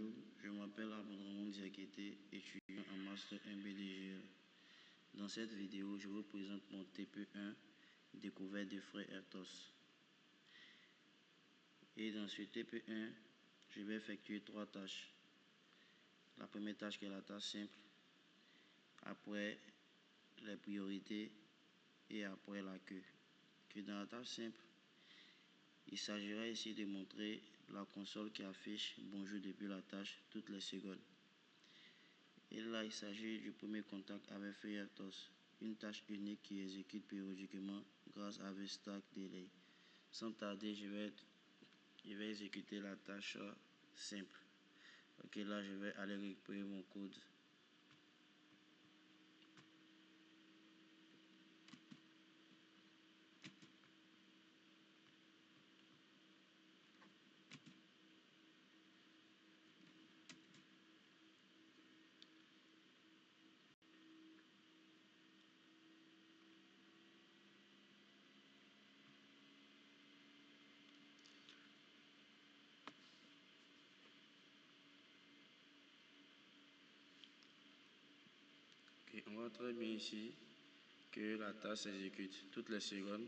bonjour, je m'appelle Abdraman Diakité, étudiant en Master 1 BDGE. Dans cette vidéo, je vous présente mon TP1, découverte des frais Ertos. Et dans ce TP1, je vais effectuer 3 tâches. La première tâche qui est la tâche simple, après les priorités et après la queue. Dans la tâche simple, il s'agira ici de montrer la console qui affiche bonjour depuis la tâche toutes les secondes. Et là, il s'agit du premier contact avec FreeRTOS, une tâche unique qui exécute périodiquement grâce à VStack Delay. Sans tarder, je vais exécuter la tâche simple. Ok, là, je vais aller récupérer mon code. Okay, on voit très bien ici que la tâche s'exécute toutes les secondes.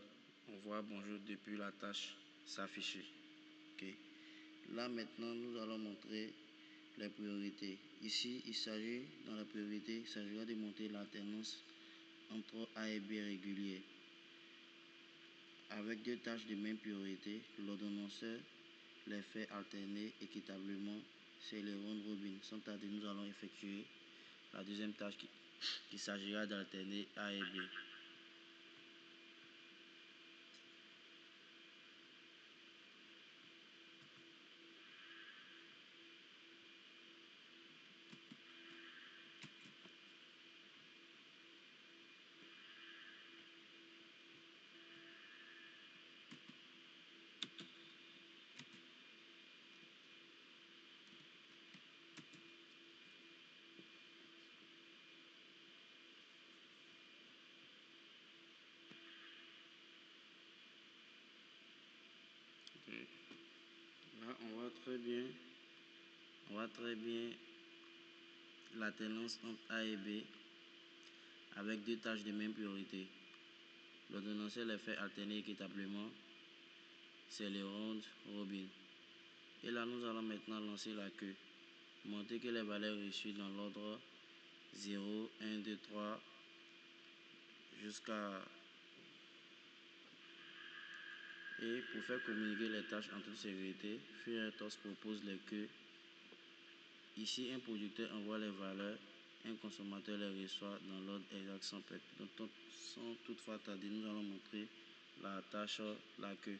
On voit bonjour depuis la tâche s'afficher. Okay. Là maintenant, nous allons montrer les priorités. Ici, il s'agit, dans la priorité, il s'agira de montrer l'alternance entre A et B réguliers. Avec deux tâches de même priorité, l'ordonnanceur les fait alterner équitablement, c'est les round robin. Sans tarder, nous allons effectuer la deuxième tâche qui s'agira d'alterner A et B. Okay. Là, on voit très bien l'alternance entre A et B avec deux tâches de même priorité. L'ordonnanceur les fait alterner équitablement, c'est les round robin. Et là, nous allons maintenant lancer la queue. Montrer que les valeurs reçues dans l'ordre 0, 1, 2, 3 jusqu'à... Et pour faire communiquer les tâches en toute sécurité, FreeRTOS propose les queues. Ici, un producteur envoie les valeurs, un consommateur les reçoit dans l'ordre exact sans perte. Donc, sans toutefois tarder, nous allons montrer la tâche, la queue.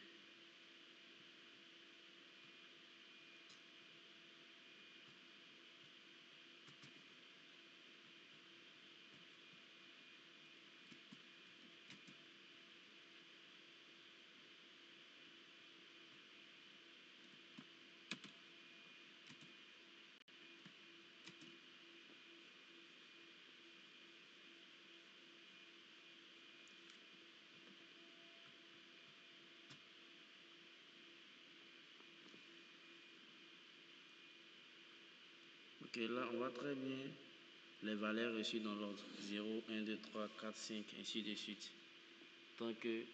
Ok, là on voit très bien les valeurs reçues dans l'ordre 0, 1, 2, 3, 4, 5, ainsi de suite. Tant que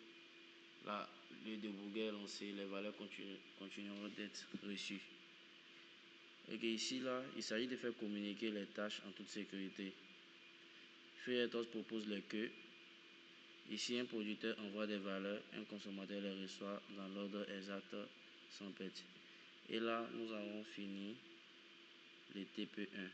le debugger est lancé, les valeurs continueront d'être reçues. Ok, ici là, il s'agit de faire communiquer les tâches en toute sécurité. FreeRTOS propose les queues. Ici, un producteur envoie des valeurs, un consommateur les reçoit dans l'ordre exact sans perte. Et là, nous avons fini le TP1.